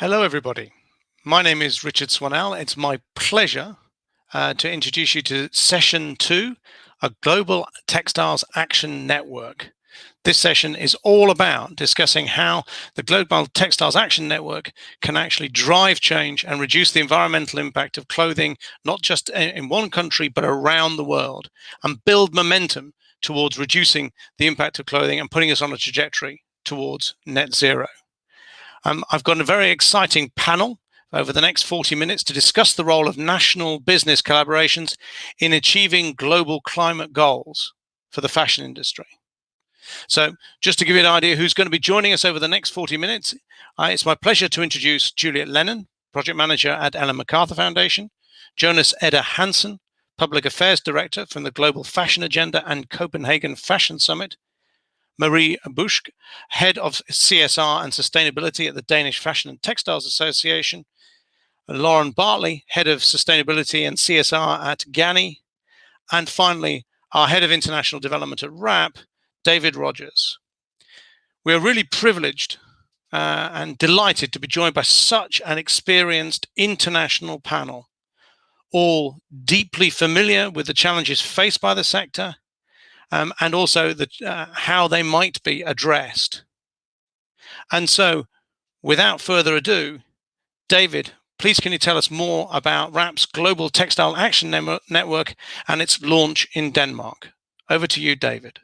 Hello, everybody. My name is Richard Swanell. It's my pleasure to introduce you to Session 2, a Global Textiles Action Network. This session is all about discussing how the Global Textiles Action Network can actually drive change and reduce the environmental impact of clothing, not just in one country, but around the world, and build momentum towards reducing the impact of clothing and putting us on a trajectory towards net zero. I've got a very exciting panel over the next 40 minutes to discuss the role of national business collaborations in achieving global climate goals for the fashion industry. So just to give you an idea who's going to be joining us over the next 40 minutes, it's my pleasure to introduce Juliet Lennon, Project Manager at Ellen MacArthur Foundation, Jonas Edda Hansen, Public Affairs Director from the Global Fashion Agenda and Copenhagen Fashion Summit, Marie Busch, Head of CSR and Sustainability at the Danish Fashion and Textiles Association, Lauren Bartley, Head of Sustainability and CSR at GANI, and finally, our Head of International Development at WRAP, David Rogers. We are really privileged and delighted to be joined by such an experienced international panel, all deeply familiar with the challenges faced by the sector, and also how they might be addressed. And so, without further ado, David, please can you tell us more about WRAP's Global Textile Action Network and its launch in Denmark? Over to you, David.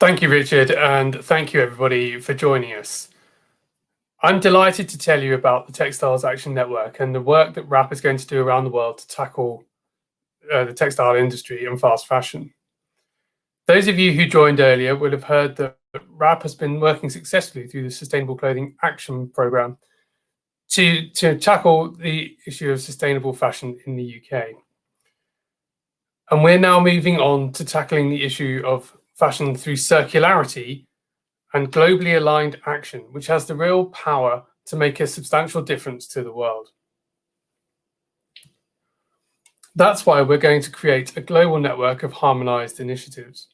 Thank you, Richard, and thank you, everybody, for joining us. I'm delighted to tell you about the Textiles Action Network and the work that WRAP is going to do around the world to tackle the textile industry and fast fashion. Those of you who joined earlier will have heard that WRAP has been working successfully through the Sustainable Clothing Action Programme to tackle the issue of sustainable fashion in the UK. And we're now moving on to tackling the issue of fashion through circularity and globally aligned action, which has the real power to make a substantial difference to the world. That's why we're going to create a global network of harmonized initiatives.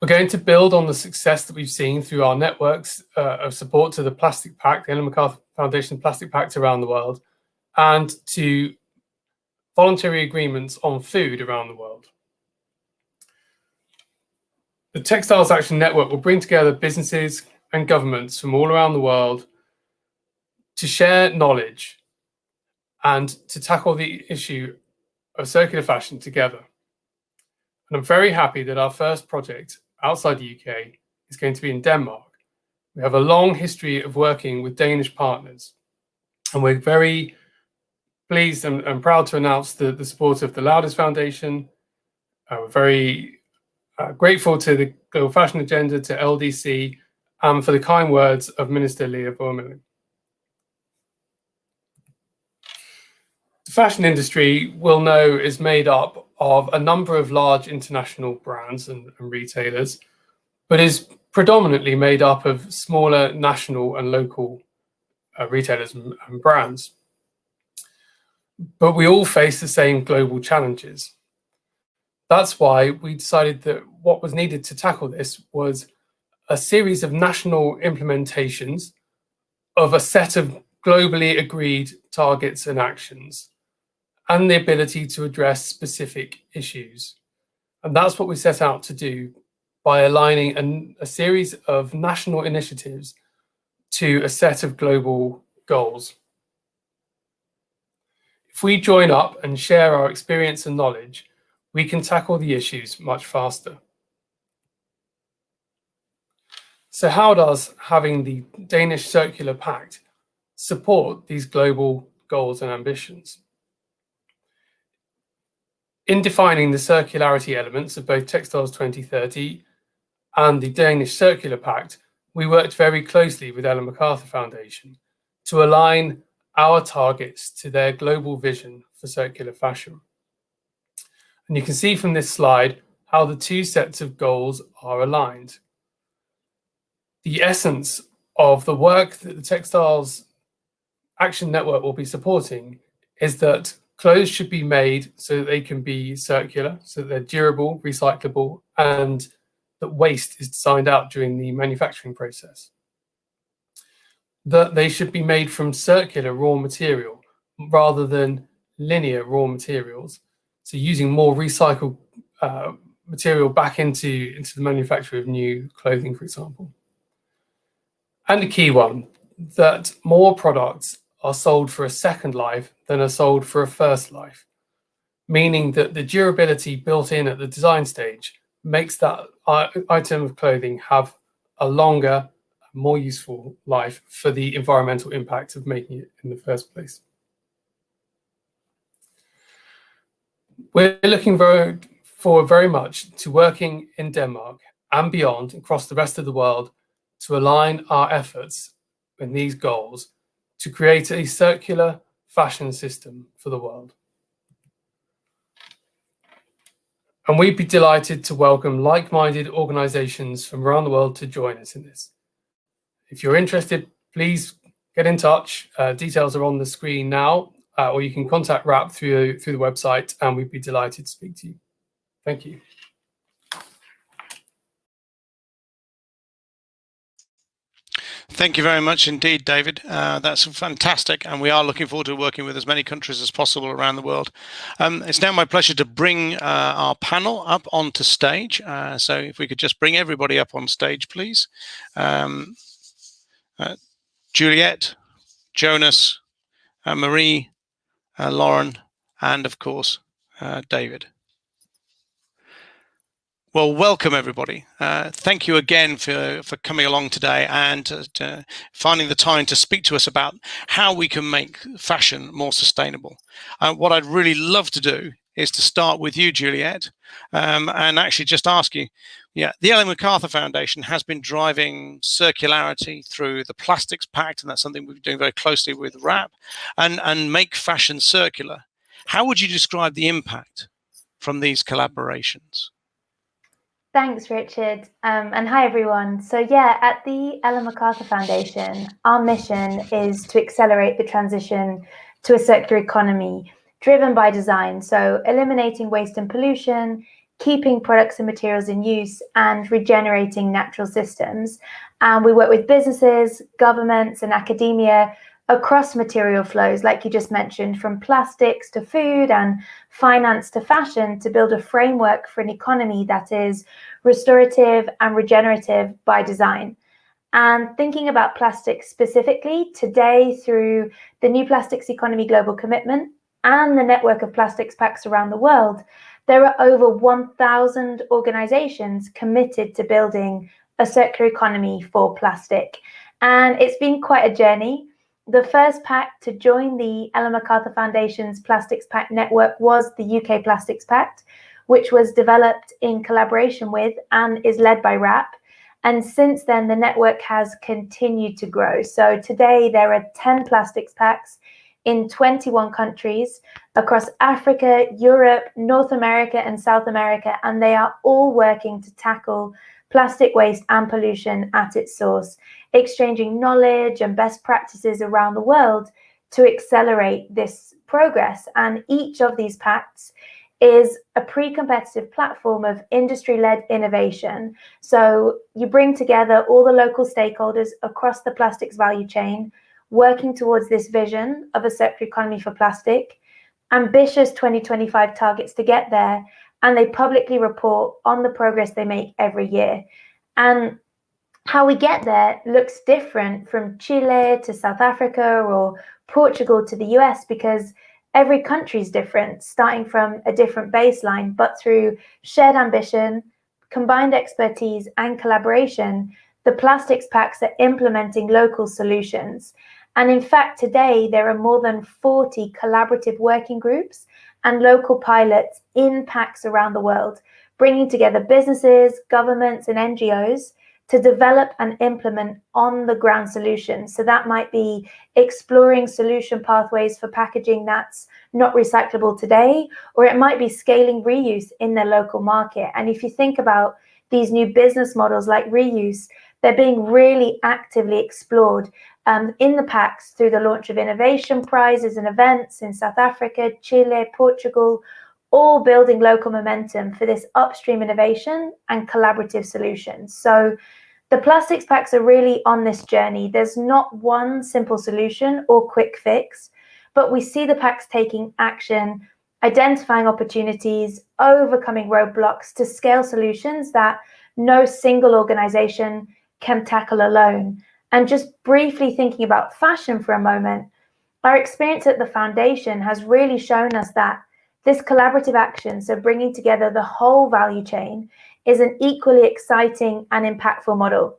We're going to build on the success that we've seen through our networks of support to the Plastic Pact, the Ellen MacArthur Foundation Plastic Pact around the world, and to voluntary agreements on food around the world. The Textiles Action Network will bring together businesses and governments from all around the world to share knowledge and to tackle the issue of circular fashion together. And I'm very happy that our first project outside the UK is going to be in Denmark. We have a long history of working with Danish partners, and we're very pleased and proud to announce the support of the Loudest Foundation. We're very grateful to the Global Fashion Agenda, to LDC, and for the kind words of Minister Lea Wermelin. The fashion industry, we'll know, is made up of a number of large international brands and retailers, but is predominantly made up of smaller national and local retailers and brands. But we all face the same global challenges. That's why we decided that what was needed to tackle this was a series of national implementations of a set of globally agreed targets and actions, and the ability to address specific issues. And that's what we set out to do by aligning a series of national initiatives to a set of global goals. If we join up and share our experience and knowledge, we can tackle the issues much faster. So how does having the Danish Circular Pact support these global goals and ambitions? In defining the circularity elements of both Textiles 2030 and the Danish Circular Pact, we worked very closely with Ellen MacArthur Foundation to align our targets to their global vision for circular fashion. And you can see from this slide how the two sets of goals are aligned. The essence of the work that the Textiles Action Network will be supporting is that clothes should be made so that they can be circular, so that they're durable, recyclable, and that waste is designed out during the manufacturing process. that they should be made from circular raw material rather than linear raw materials. So using more recycled material back into the manufacture of new clothing, for example. And a key one, that more products are sold for a second life than are sold for a first life, meaning that the durability built in at the design stage makes that item of clothing have a longer, more useful life for the environmental impact of making it in the first place. We're looking forward very much to working in Denmark and beyond across the rest of the world to align our efforts in these goals to create a circular fashion system for the world. And we'd be delighted to welcome like-minded organizations from around the world to join us in this. If you're interested, please get in touch. Details are on the screen now, or you can contact RAP through the website, and we'd be delighted to speak to you. Thank you. Thank you very much indeed, David. That's fantastic, and we are looking forward to working with as many countries as possible around the world. It's now my pleasure to bring our panel up onto stage. So if we could just bring everybody up on stage, please. Juliet, Jonas, Marie, Lauren, and of course, David. Well, welcome everybody. Thank you again for coming along today and finding the time to speak to us about how we can make fashion more sustainable. What I'd really love to do is to start with you, Juliet, and actually just ask you, the Ellen MacArthur Foundation has been driving circularity through the Plastics Pact, and that's something we've been doing very closely with RAP, and make fashion circular. How would you describe the impact from these collaborations? Thanks, Richard. And hi, everyone. So at the Ellen MacArthur Foundation, our mission is to accelerate the transition to a circular economy driven by design. So eliminating waste and pollution, keeping products and materials in use, and regenerating natural systems. And we work with businesses, governments, and academia across material flows, like you just mentioned, from plastics to food and finance to fashion, to build a framework for an economy that is restorative and regenerative by design. And thinking about plastics specifically, today through the New Plastics Economy Global Commitment and the network of plastics pacts around the world, there are over 1,000 organizations committed to building a circular economy for plastic. And it's been quite a journey. The first pact to join the Ellen MacArthur Foundation's Plastics Pact network was the UK Plastics Pact, which was developed in collaboration with and is led by RAP. And since then, the network has continued to grow. So today there are 10 plastics pacts in 21 countries across Africa, Europe, North America, and South America, and they are all working to tackle plastic waste and pollution at its source, exchanging knowledge and best practices around the world to accelerate this progress. And each of these pacts is a pre-competitive platform of industry-led innovation. So you bring together all the local stakeholders across the plastics value chain, working towards this vision of a circular economy for plastic, ambitious 2025 targets to get there, and they publicly report on the progress they make every year. And how we get there looks different from Chile to South Africa or Portugal to the US, because every country is different, starting from a different baseline, but through shared ambition, combined expertise, and collaboration, the plastics pacts are implementing local solutions. And in fact, today, there are more than 40 collaborative working groups and local pilots in pacts around the world, bringing together businesses, governments, and NGOs to develop and implement on-the-ground solutions. So that might be exploring solution pathways for packaging that's not recyclable today, or it might be scaling reuse in their local market. And if you think about these new business models like reuse, they're being really actively explored in the pacts through the launch of innovation prizes and events in South Africa, Chile, Portugal, all building local momentum for this upstream innovation and collaborative solutions. So The plastics packs are really on this journey. There's not one simple solution or quick fix, but we see the packs taking action, identifying opportunities, overcoming roadblocks to scale solutions that no single organization can tackle alone. And just briefly thinking about fashion for a moment, our experience at the foundation has really shown us that this collaborative action, so bringing together the whole value chain, is an equally exciting and impactful model.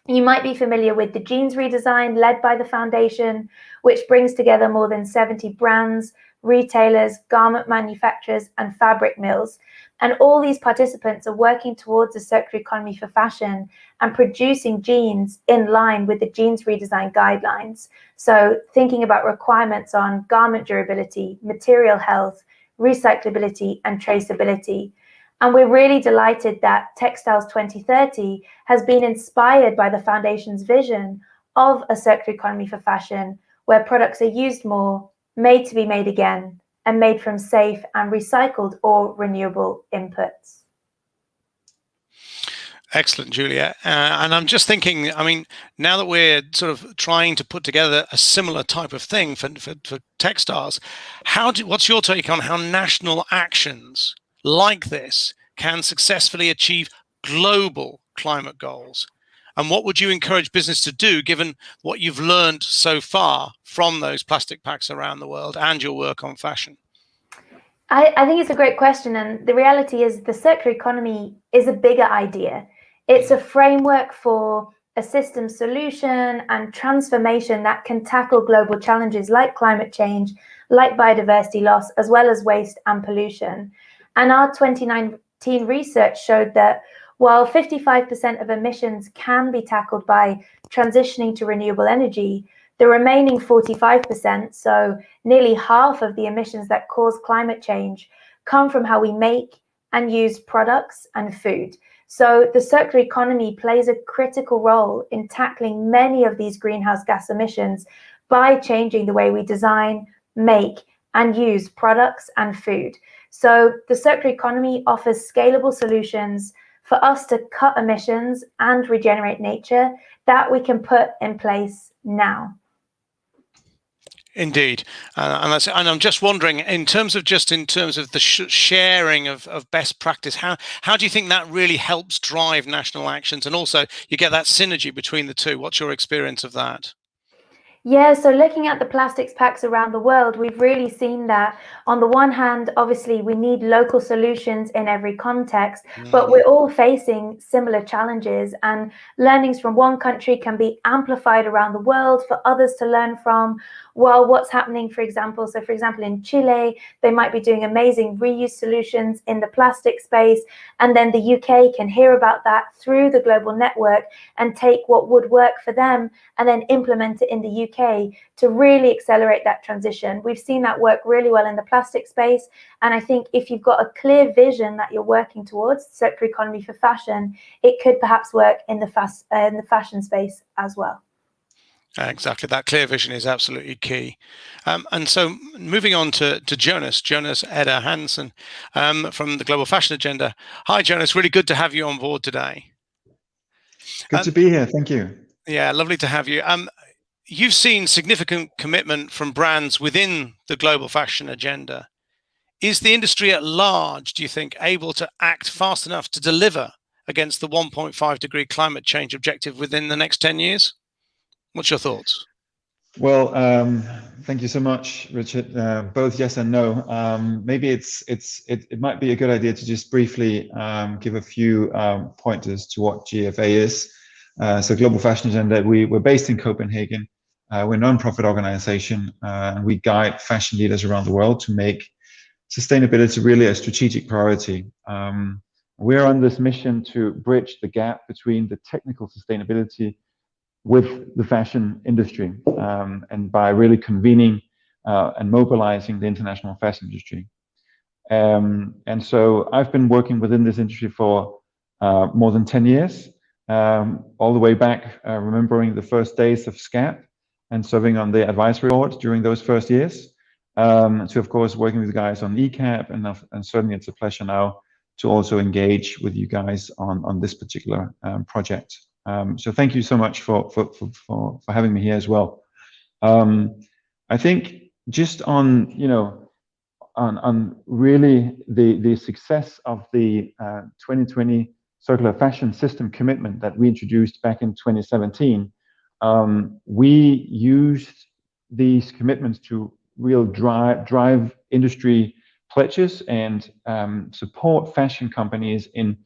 You might be familiar with the jeans redesign led by the foundation, which brings together more than 70 brands, retailers, garment manufacturers, and fabric mills. And all these participants are working towards a circular economy for fashion and producing jeans in line with the jeans redesign guidelines. So thinking about requirements on garment durability, material health, recyclability, and traceability. And we're really delighted that Textiles 2030 has been inspired by the Foundation's vision of a circular economy for fashion, where products are used more, made to be made again, and made from safe and recycled or renewable inputs. Excellent, Julia. And I'm just thinking, I mean, now that we're sort of trying to put together a similar type of thing for textiles, what's your take on how national actions like this can successfully achieve global climate goals? And what would you encourage business to do, given what you've learned so far from those plastic packs around the world and your work on fashion? I think it's a great question. And the reality is the circular economy is a bigger idea. It's a framework for a system solution and transformation that can tackle global challenges like climate change, like biodiversity loss, as well as waste and pollution. And our 2019 research showed that while 55% of emissions can be tackled by transitioning to renewable energy, the remaining 45%, so nearly half of the emissions that cause climate change, come from how we make and use products and food. So the circular economy plays a critical role in tackling many of these greenhouse gas emissions by changing the way we design, make, and use products and food. So the circular economy offers scalable solutions for us to cut emissions and regenerate nature that we can put in place now. Indeed, and I'm just wondering, in terms of the sharing of best practice, how do you think that really helps drive national actions, and also you get that synergy between the two? What's your experience of that? Yeah, so looking at the plastics packs around the world, we've really seen that on the one hand, obviously we need local solutions in every context, but we're all facing similar challenges, and learnings from one country can be amplified around the world for others to learn from. While what's happening, for example, in Chile, they might be doing amazing reuse solutions in the plastic space, and then the UK can hear about that through the global network and take what would work for them and then implement it in the UK to really accelerate that transition. We've seen that work really well in the plastic space, and I think if you've got a clear vision that you're working towards, circular economy for fashion, it could perhaps work in the fashion space as well. Exactly, that clear vision is absolutely key. And so moving on to Jonas Eder Hansen from the Global Fashion Agenda. Hi, Jonas, really good to have you on board today. Good to be here, thank you. Yeah, lovely to have you. You've seen significant commitment from brands within the Global Fashion Agenda. Is the industry at large, do you think, able to act fast enough to deliver against the 1.5 degree climate change objective within the next 10 years? What's your thoughts? Well, thank you so much, Richard. Both yes and no. Maybe it might be a good idea to just briefly give a few pointers to what GFA is. So Global Fashion Agenda, we're based in Copenhagen. We're a non-profit organization, and we guide fashion leaders around the world to make sustainability really a strategic priority. We're on this mission to bridge the gap between the technical sustainability with the fashion industry, and by really convening and mobilizing the international fashion industry. And so I've been working within this industry for more than 10 years, all the way back, remembering the first days of SCAP and serving on the advisory board during those first years, to of course working with the guys on ECAP, and certainly it's a pleasure now to also engage with you guys on this particular project. So thank you so much for having me here as well. I think just on, you know, on really the success of the 2020 circular fashion system commitment that we introduced back in 2017, we used these commitments to drive industry pledges and support fashion companies in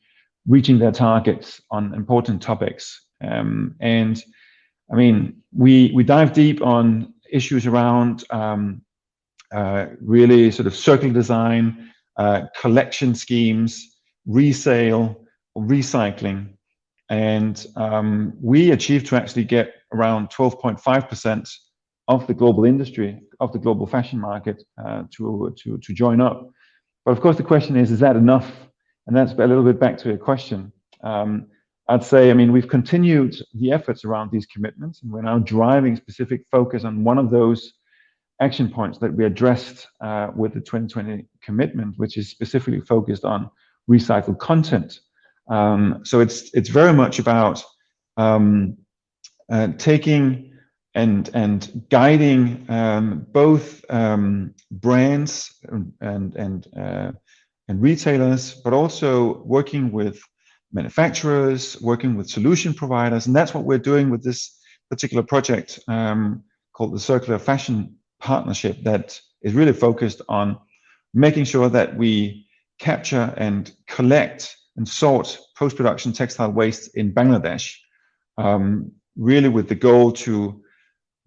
reaching their targets on important topics. And I mean, we dive deep on issues around really sort of circular design, collection schemes, resale, recycling. And we achieved to actually get around 12.5% of the global industry, of the global fashion market to join up. But of course, the question is that enough? And that's a little bit back to your question. I'd say, I mean, we've continued the efforts around these commitments, and we're now driving specific focus on one of those action points that we addressed with the 2020 commitment, which is specifically focused on recycled content. So it's very much about taking and guiding both brands and retailers, but also working with manufacturers, working with solution providers, and that's what we're doing with this particular project called the Circular Fashion Partnership, that is really focused on making sure that we capture and collect and sort post-production textile waste in Bangladesh, really with the goal to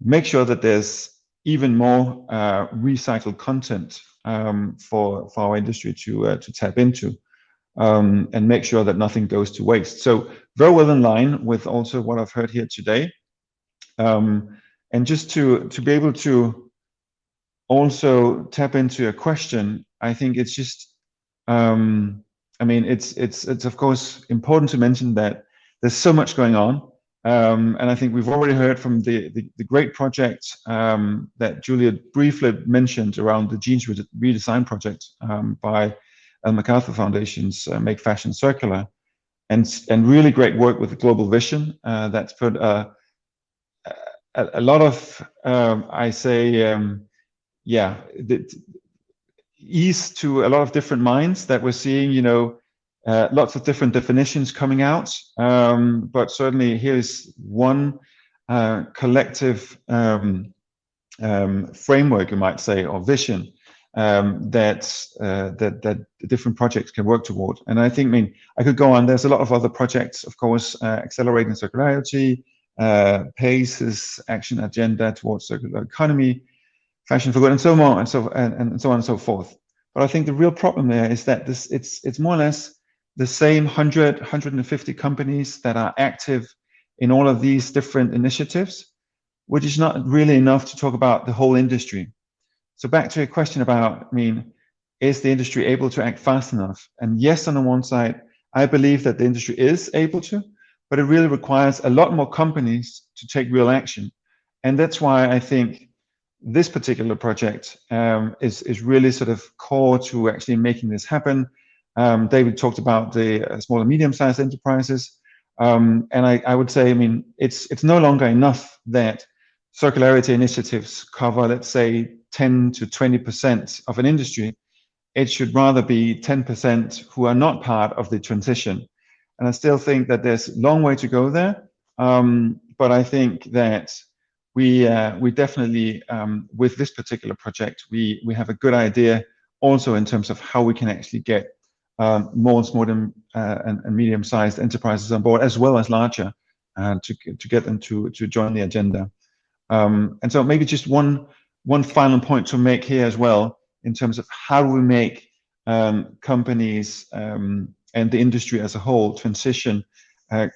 make sure that there's even more recycled content for our industry to tap into, and make sure that nothing goes to waste. So very well in line with also what I've heard here today. And just to be able to also tap into a question, I think it's just, I mean, it's of course important to mention that there's so much going on. And I think we've already heard from the great project that Julia briefly mentioned around the Jeans Redesign project by Ellen MacArthur Foundation's Make Fashion Circular, and really great work with the Global Vision that's put a lot of, I say, yeah, ease to a lot of different minds that we're seeing, you know, lots of different definitions coming out, but certainly here's one collective framework, you might say, or vision that different projects can work toward. And I think, I mean, I could go on. There's a lot of other projects, of course, accelerating circularity, PACE's action agenda towards circular economy, fashion for good, and so on and so on and so forth. But I think the real problem there is that it's more or less the same 150 companies that are active in all of these different initiatives, which is not really enough to talk about the whole industry. So back to your question about, I mean, is the industry able to act fast enough? And yes, on the one side, I believe that the industry is able to, but it really requires a lot more companies to take real action. And that's why I think this particular project is really sort of core to actually making this happen. David talked about the small and medium-sized enterprises. And I would say, I mean, it's no longer enough that circularity initiatives cover, let's say, 10 to 20% of an industry. It should rather be 10% who are not part of the transition. And I still think that there's a long way to go there. But I think that we definitely, with this particular project, we have a good idea also in terms of how we can actually get more small and medium-sized enterprises on board, as well as larger, to get them to join the agenda. And so maybe just one final point to make here as well, in terms of how do we make companies and the industry as a whole transition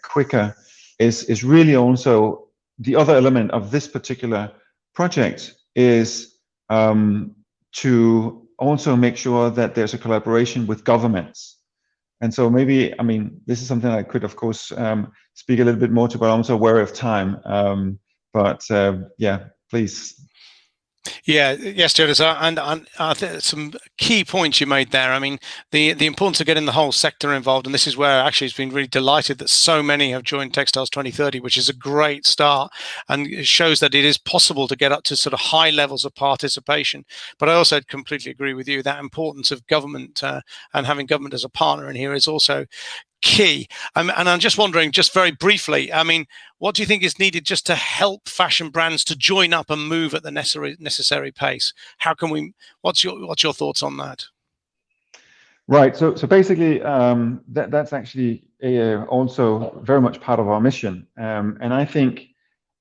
quicker, is really also the other element of this particular project is to also make sure that there's a collaboration with governments. And so maybe, I mean, this is something I could, of course, speak a little bit more to, but I'm also aware of time. But yeah, please. Yeah, yes, Jonas, and I think some key points you made there. I mean, the importance of getting the whole sector involved, and this is where actually it's been really delighted that so many have joined Textiles 2030, which is a great start, and it shows that it is possible to get up to sort of high levels of participation. But I also completely agree with you that importance of government and having government as a partner in here is also key. And I'm just wondering, just very briefly, I mean, what do you think is needed just to help fashion brands to join up and move at the necessary pace? How can we? What's your thoughts on that? Right. So basically, that's actually also very much part of our mission, and I think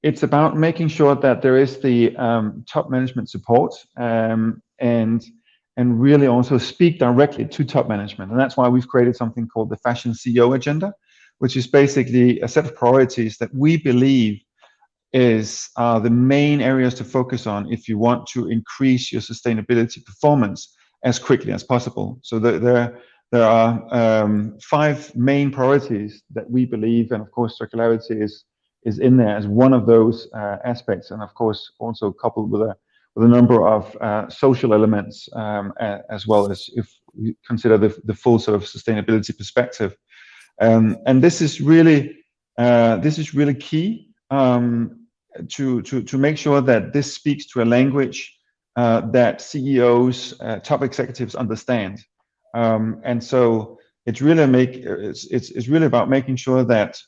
it's about making sure that there is the top management support, and really also speak directly to top management. And that's why we've created something called the Fashion CEO Agenda, which is basically a set of priorities that we believe is the main areas to focus on if you want to increase your sustainability performance as quickly as possible. So there are 5 main priorities that we believe, and of course circularity is in there as one of those aspects, and of course also coupled with a number of social elements, as well, as if we consider the full sort of sustainability perspective. And this is really key, to make sure that this speaks to a language that CEOs, top executives understand. And so it's really about making sure that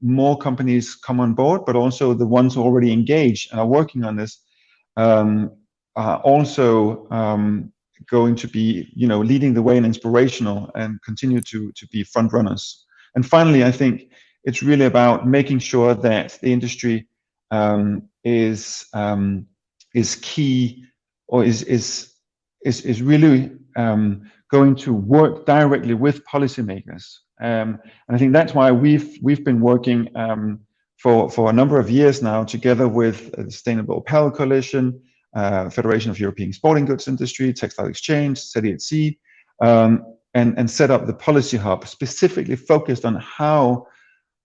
more companies come on board, but also the ones who are already engaged and are working on this are also going to be, leading the way and inspirational, and continue to be front runners. And finally, I think it's really about making sure that the industry is key, or is really going to work directly with policymakers. And I think that's why we've been working for a number of years now together with the Sustainable Apparel Coalition, Federation of European Sporting Goods Industry, Textile Exchange, ZEC, and set up the Policy Hub, specifically focused on how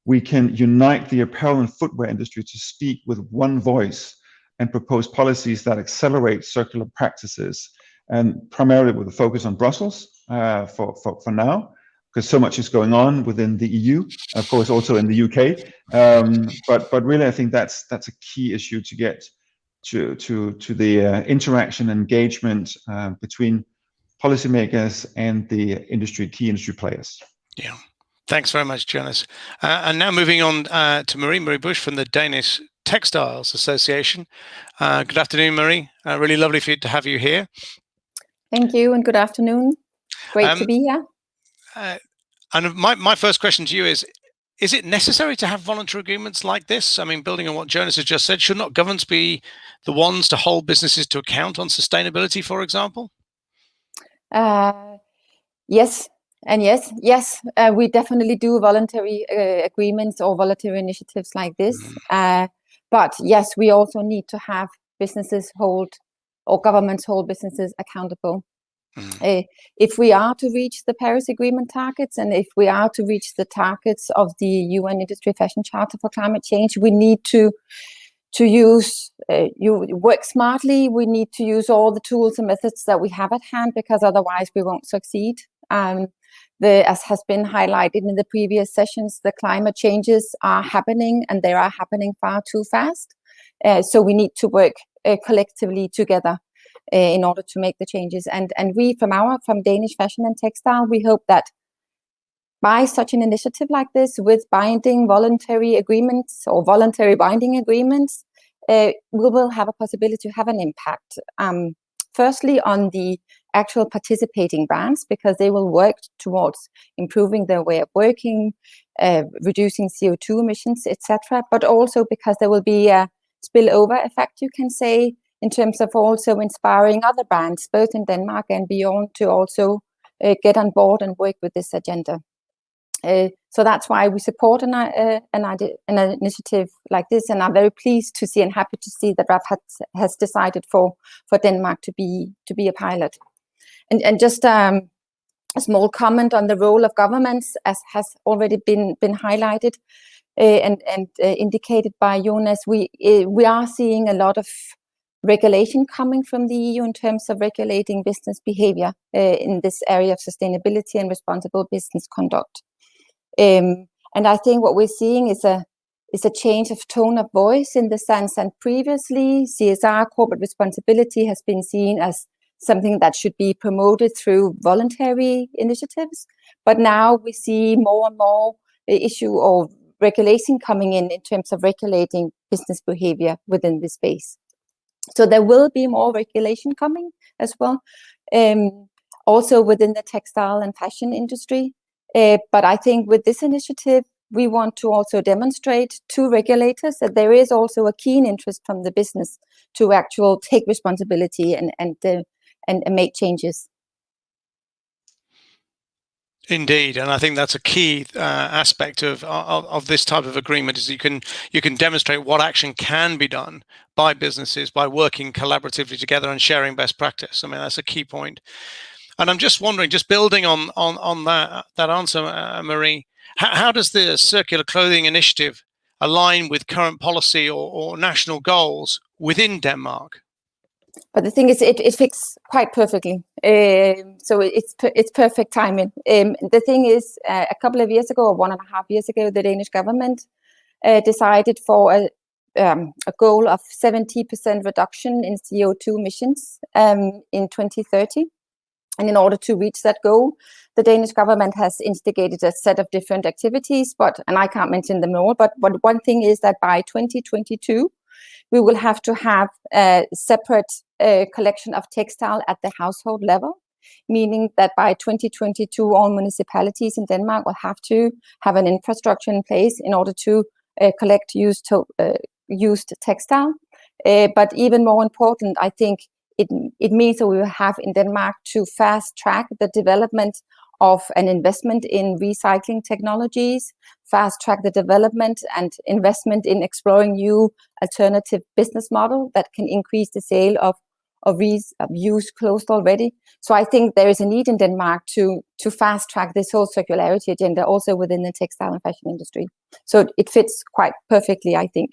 we can unite the apparel and footwear industry to speak with one voice and propose policies that accelerate circular practices, and primarily with a focus on Brussels for now, because so much is going on within the EU, of course also in the UK. But really, I think that's a key issue to get to the interaction engagement between policymakers and the key industry players. Yeah. Thanks very much, Jonas. And now moving on to Marie Bush from the Danish Textiles Association. Good afternoon, Marie. Really lovely for you to have you here. Thank you, and good afternoon. Great to be here. And my first question to you is it necessary to have voluntary agreements like this? I mean, building on what Jonas has just said, should not governments be the ones to hold businesses to account on sustainability, for example? Yes. And yes, we definitely do voluntary agreements or voluntary initiatives like this. But yes, we also need to have businesses governments hold businesses accountable. If we are to reach the Paris Agreement targets, and if we are to reach the targets of the UN Industry Fashion Charter for Climate Change, we need to use work smartly. We need to use all the tools and methods that we have at hand, because otherwise we won't succeed. As has been highlighted in the previous sessions, the climate changes are happening, and they are happening far too fast. So we need to work collectively together in order to make the changes. And we, from Danish Fashion and Textile, we hope that by such an initiative like this, with binding voluntary agreements or voluntary binding agreements, we will have a possibility to have an impact. Firstly, on the actual participating brands, because they will work towards improving their way of working, reducing CO2 emissions, etc. But also because there will be a spillover effect, you can say, in terms of also inspiring other brands, both in Denmark and beyond, to also get on board and work with this agenda. So that's why we support an initiative like this, and I'm very pleased to see and happy to see that RAF has decided for Denmark to be a pilot. And just a small comment on the role of governments, as has already been highlighted and indicated by Jonas. We are seeing a lot of regulation coming from the EU in terms of regulating business behavior in this area of sustainability and responsible business conduct. And I think what we're seeing is a change of tone of voice, in the sense that previously CSR, corporate responsibility, has been seen as something that should be promoted through voluntary initiatives. But now we see more and more issue or regulation coming in terms of regulating business behavior within this space. So there will be more regulation coming as well, also within the textile and fashion industry. But I think with this initiative, we want to also demonstrate to regulators that there is also a keen interest from the business to actually take responsibility and make changes. Indeed, and I think that's a key aspect of this type of agreement, is you can demonstrate what action can be done by businesses by working collaboratively together and sharing best practice. I mean, that's a key point. And I'm just wondering, just building on that answer, Marie, how does the Circular Clothing Initiative align with current policy or national goals within Denmark? But the thing is, it fits quite perfectly. So it's perfect timing. The thing is, a couple of years ago, or 1.5 years ago, the Danish government decided for a goal of 70% reduction in CO2 emissions in 2030. And in order to reach that goal, the Danish government has instigated a set of different activities, and I can't mention them all, but one thing is that by 2022, we will have to have a separate collection of textile at the household level, meaning that by 2022, all municipalities in Denmark will have to have an infrastructure in place in order to collect used textile. But even more important, I think it means that we will have in Denmark to fast track the development of an investment in recycling technologies, fast track the development and investment in exploring new alternative business model that can increase the sale of used clothes already. So I think there is a need in Denmark to fast track this whole circularity agenda also within the textile and fashion industry. So it fits quite perfectly, I think.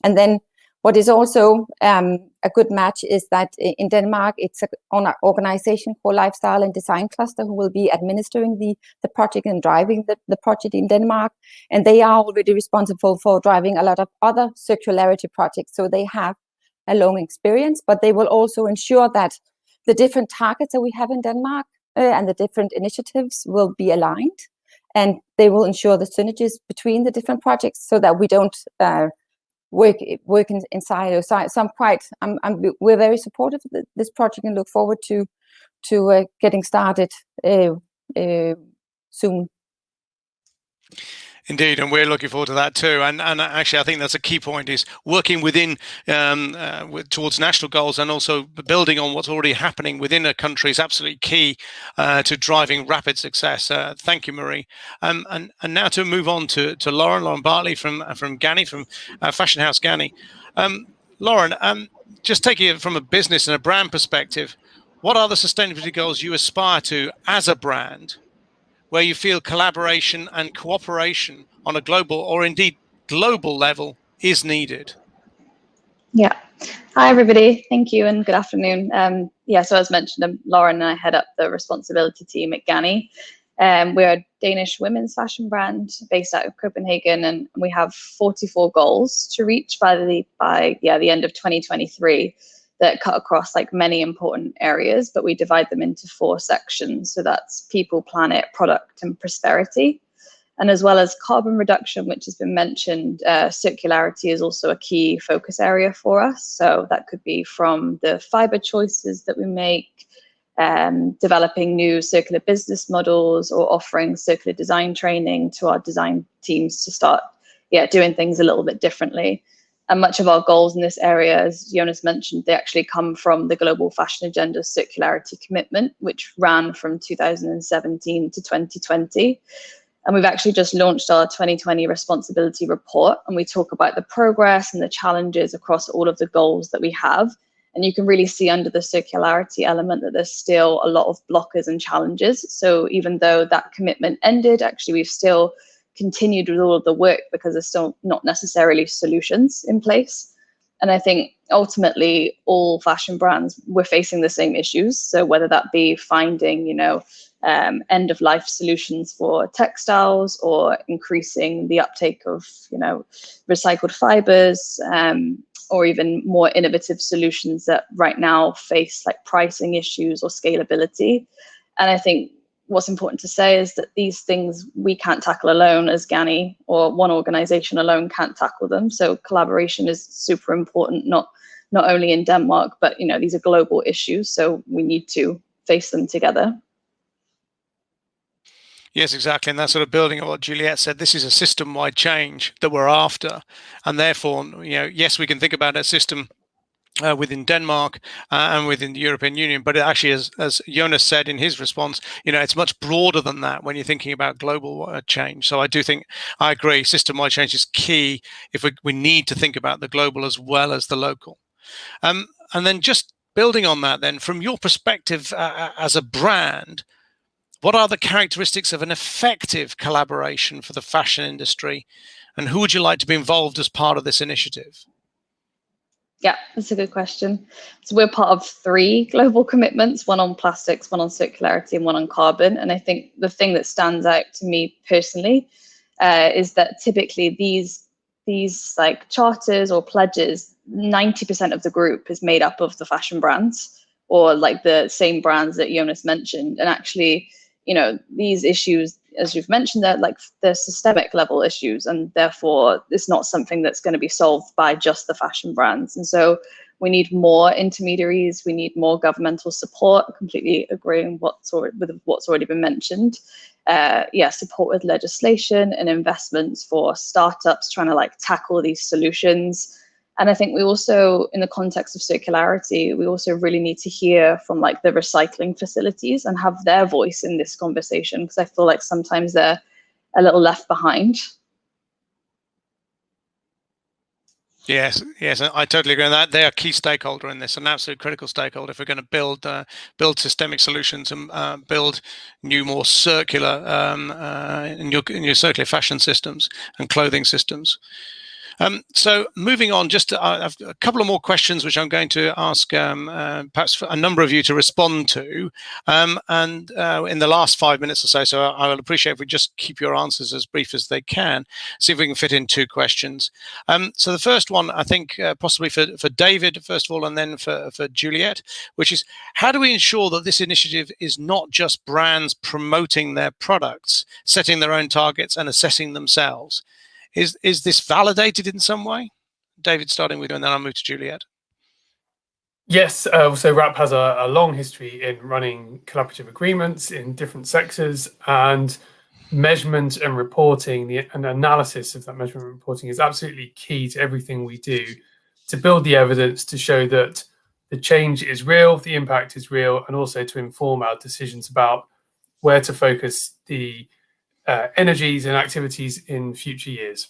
And then what is also a good match is that in Denmark, it's an organization called Lifestyle and Design Cluster who will be administering the project and driving the project in Denmark. And they are already responsible for driving a lot of other circularity projects. So they have a long experience, but they will also ensure that the different targets that we have in Denmark and the different initiatives will be aligned. And they will ensure the synergies between the different projects so that we don't work in silos. So we're very supportive of this project and look forward to getting started soon. Indeed, and we're looking forward to that too. And actually, I think that's a key point, is working within towards national goals and also building on what's already happening within a country is absolutely key to driving rapid success. Thank you, Marie. And now to move on to Lauren Bartley from Ganni, from Fashion House Ganni. Lauren, just taking it from a business and a brand perspective, what are the sustainability goals you aspire to as a brand, where you feel collaboration and cooperation on a global or indeed global level is needed? Yeah. Hi, everybody. Thank you and good afternoon. So as mentioned, I'm Lauren and I head up the responsibility team at Ganni. We're a Danish women's fashion brand based out of Copenhagen, and we have 44 goals to reach by the end of 2023. That cut across like many important areas, but we divide them into 4 sections. So that's people, planet, product, and prosperity. And as well as carbon reduction, which has been mentioned, circularity is also a key focus area for us. So that could be from the fiber choices that we make, developing new circular business models, or offering circular design training to our design teams to start doing things a little bit differently. And much of our goals in this area, as Jonas mentioned, they actually come from the Global Fashion Agenda's circularity commitment, which ran from 2017 to 2020. And we've actually just launched our 2020 responsibility report, and we talk about the progress and the challenges across all of the goals that we have. And you can really see under the circularity element that there's still a lot of blockers and challenges. So even though that commitment ended, actually we've still continued with all of the work because there's still not necessarily solutions in place. And I think ultimately all fashion brands were facing the same issues. So whether that be finding, end of life solutions for textiles, or increasing the uptake of, recycled fibers, or even more innovative solutions that right now face like pricing issues or scalability. And I think what's important to say is that these things we can't tackle alone as GANI, or one organization alone can't tackle them. So collaboration is super important, not only in Denmark, but these are global issues. So we need to face them together. Yes, exactly. And that's sort of building on what Juliette said. This is a system-wide change that we're after. And therefore, yes, we can think about a system within Denmark and within the European Union, but it actually, as Jonas said in his response, it's much broader than that when you're thinking about global change. So I do think, I agree, system-wide change is key if we need to think about the global as well as the local. And then just building on that then, from your perspective as a brand, what are the characteristics of an effective collaboration for the fashion industry? And who would you like to be involved as part of this initiative? Yeah, that's a good question. So we're part of 3 global commitments, one on plastics, one on circularity, and one on carbon. And I think the thing that stands out to me personally is that typically these like charters or pledges, 90% of the group is made up of the fashion brands, or like the same brands that Jonas mentioned. And actually, these issues, as you've mentioned, they're systemic level issues, and therefore it's not something that's going to be solved by just the fashion brands. And so we need more intermediaries, we need more governmental support, completely agreeing with what's already been mentioned. Support with legislation and investments for startups trying to tackle these solutions. And I think we also, in the context of circularity, we also really need to hear from the recycling facilities and have their voice in this conversation, because I feel like sometimes they're a little left behind. Yes, I totally agree on that. They are a key stakeholder in this, an absolute critical stakeholder if we're going to build systemic solutions and build new, more circular in your circular fashion systems and clothing systems. So moving on, I've a couple of more questions which I'm going to ask perhaps for a number of you to respond to, and in the last 5 minutes or so I will appreciate if we just keep your answers as brief as they can, see if we can fit in 2 questions. So the first one, I think possibly for David first of all, and then for Juliette, which is, how do we ensure that this initiative is not just brands promoting their products, setting their own targets and assessing themselves? Is this validated in some way? David, starting with you, and then I'll move to Juliette. Yes, so RAP has a long history in running collaborative agreements in different sectors, and measurement and reporting, and analysis of that measurement and reporting is absolutely key to everything we do to build the evidence to show that the change is real, the impact is real, and also to inform our decisions about where to focus the energies and activities in future years.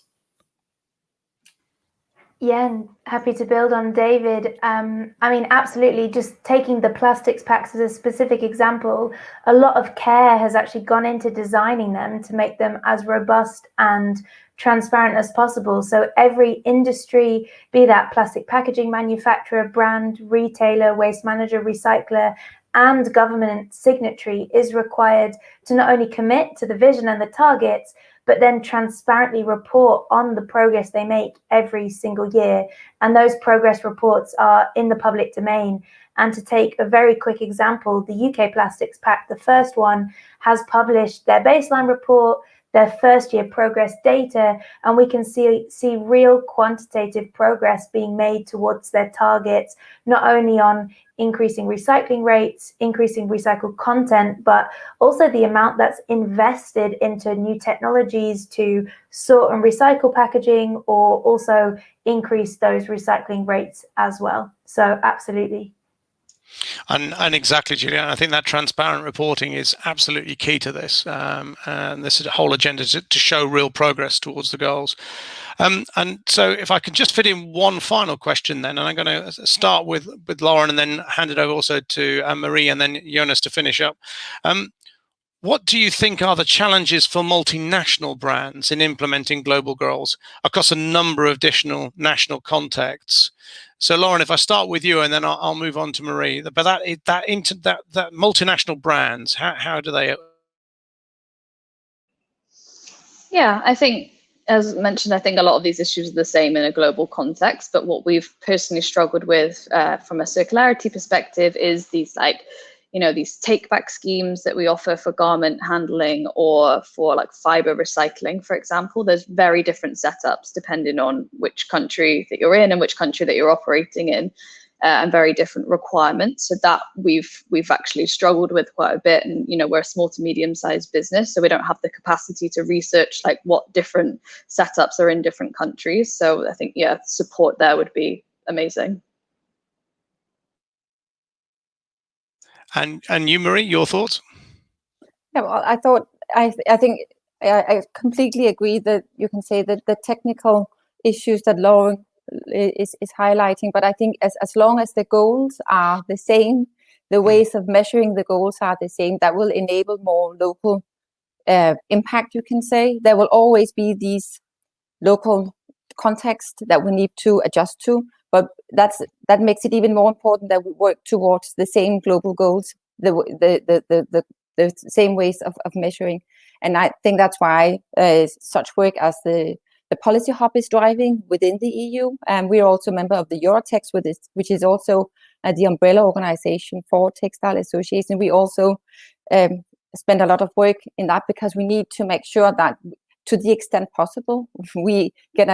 Yeah, and happy to build on David. Absolutely, just taking the plastics packs as a specific example, a lot of care has actually gone into designing them to make them as robust and transparent as possible. So every industry, be that plastic packaging manufacturer, brand, retailer, waste manager, recycler, and government signatory is required to not only commit to the vision and the targets, but then transparently report on the progress they make every single year. And those progress reports are in the public domain. And to take a very quick example, the UK Plastics Pact, the first one, has published their baseline report, their first year progress data, and we can see real quantitative progress being made towards their targets, not only on increasing recycling rates, increasing recycled content, but also the amount that's invested into new technologies to sort and recycle packaging, or also increase those recycling rates as well. So absolutely. And exactly, Julian, I think that transparent reporting is absolutely key to this, and this is a whole agenda to show real progress towards the goals. And so if I could just fit in one final question then, and I'm going to start with Lauren and then hand it over also to Marie and then Jonas to finish up. what do you think are the challenges for multinational brands in implementing global goals across a number of additional national contexts? So, Lauren, if I start with you, and then I'll move on to Marie. But that multinational brands, how do they? Yeah, I think, as mentioned, I think a lot of these issues are the same in a global context. But what we've personally struggled with from a circularity perspective is these these take back schemes that we offer for garment handling or for like fiber recycling, for example. There's very different setups depending on which country that you're in and which country that you're operating in, and very different requirements. So that we've actually struggled with quite a bit. And we're a small to medium sized business, so we don't have the capacity to research like what different setups are in different countries. So I think support there would be amazing. And you, Marie, your thoughts? Yeah, well, I think I completely agree that you can say that the technical issues that Lauren is highlighting, but I think as long as the goals are the same, the ways of measuring the goals are the same, that will enable more local impact, you can say. There will always be these local contexts that we need to adjust to, but that makes it even more important that we work towards the same global goals, the same ways of measuring. And I think that's why such work as the Policy Hub is driving within the EU. And we're also a member of the Eurotex, which is also the umbrella organization for Textile Association. We also spend a lot of work in that because we need to make sure that to the extent possible, we get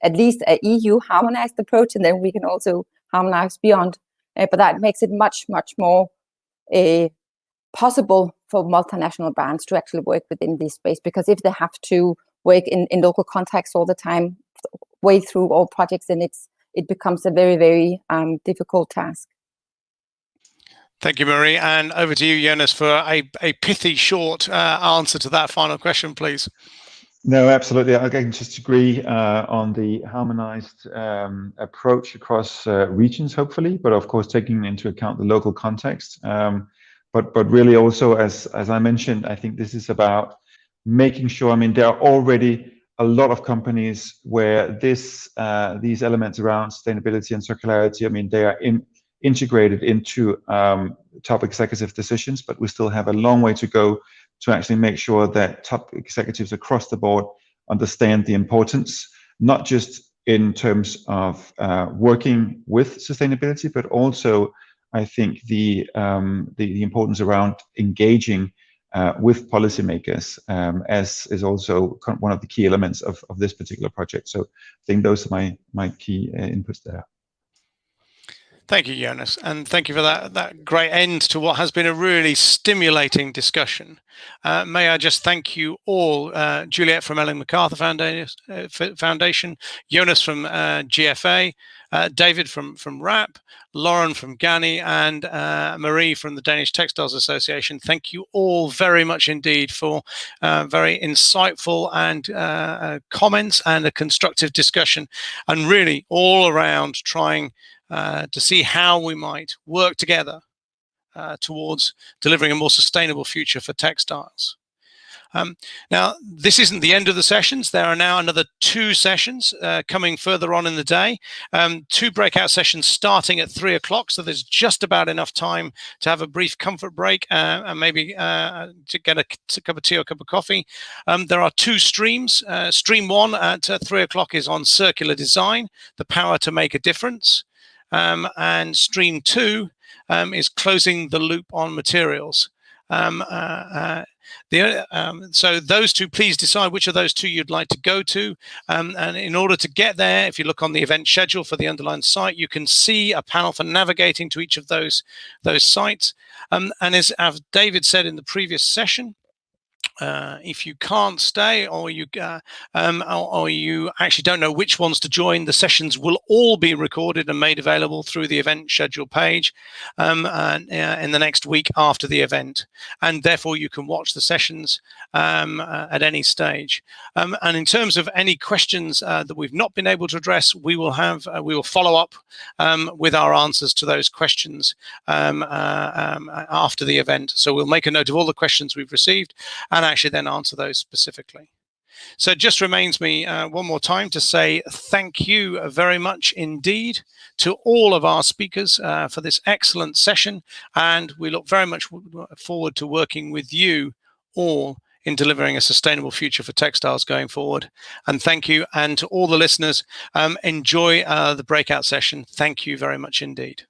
at least an EU harmonized approach, and then we can also harmonize beyond. But that makes it much, much more possible for multinational brands to actually work within this space, because if they have to work in local contexts all the time, way through all projects, then it becomes a very, very difficult task. Thank you, Marie. And over to you, Jonas, for a pithy, short answer to that final question, please. No, absolutely. I can just agree on the harmonized approach across regions, hopefully, but of course taking into account the local context. But really also, as I mentioned, I think this is about making sure. I mean, there are already a lot of companies where these elements around sustainability and circularity, I mean, they are integrated into top executive decisions, but we still have a long way to go to actually make sure that top executives across the board understand the importance, not just in terms of working with sustainability, but also I think the importance around engaging with policymakers, as is also one of the key elements of this particular project. So I think those are my key inputs there. Thank you, Jonas, and thank you for that great end to what has been a really stimulating discussion. May I just thank you all, Juliet from Ellen MacArthur Foundation, Jonas from GFA, David from RAP, Lauren from GANI, and Marie from the Danish Textiles Association. Thank you all very much indeed for very insightful and comments and a constructive discussion, and really all around trying to see how we might work together towards delivering a more sustainable future for textiles. Now, this isn't the end of the sessions. There are now another 2 sessions coming further on in the day. 2 breakout sessions starting at 3 o'clock. So there's just about enough time to have a brief comfort break and maybe to get a cup of tea or a cup of coffee. There are 2 streams. Stream 1 at 3 o'clock is on circular design, the power to make a difference. And stream 2 is closing the loop on materials. So those 2, please decide which of those 2 you'd like to go to. And in order to get there, if you look on the event schedule for the underlined site, you can see a panel for navigating to each of those sites. And as David said in the previous session, if you can't stay, or you actually don't know which ones to join, the sessions will all be recorded and made available through the event schedule page in the next week after the event, and therefore you can watch the sessions at any stage. And in terms of any questions that we've not been able to address, we will follow up with our answers to those questions after the event. So we'll make a note of all the questions we've received and actually then answer those specifically. So it just remains me one more time to say thank you very much indeed to all of our speakers for this excellent session, and we look very much forward to working with you all in delivering a sustainable future for textiles going forward. And thank you, and to all the listeners, enjoy the breakout session. Thank you very much indeed.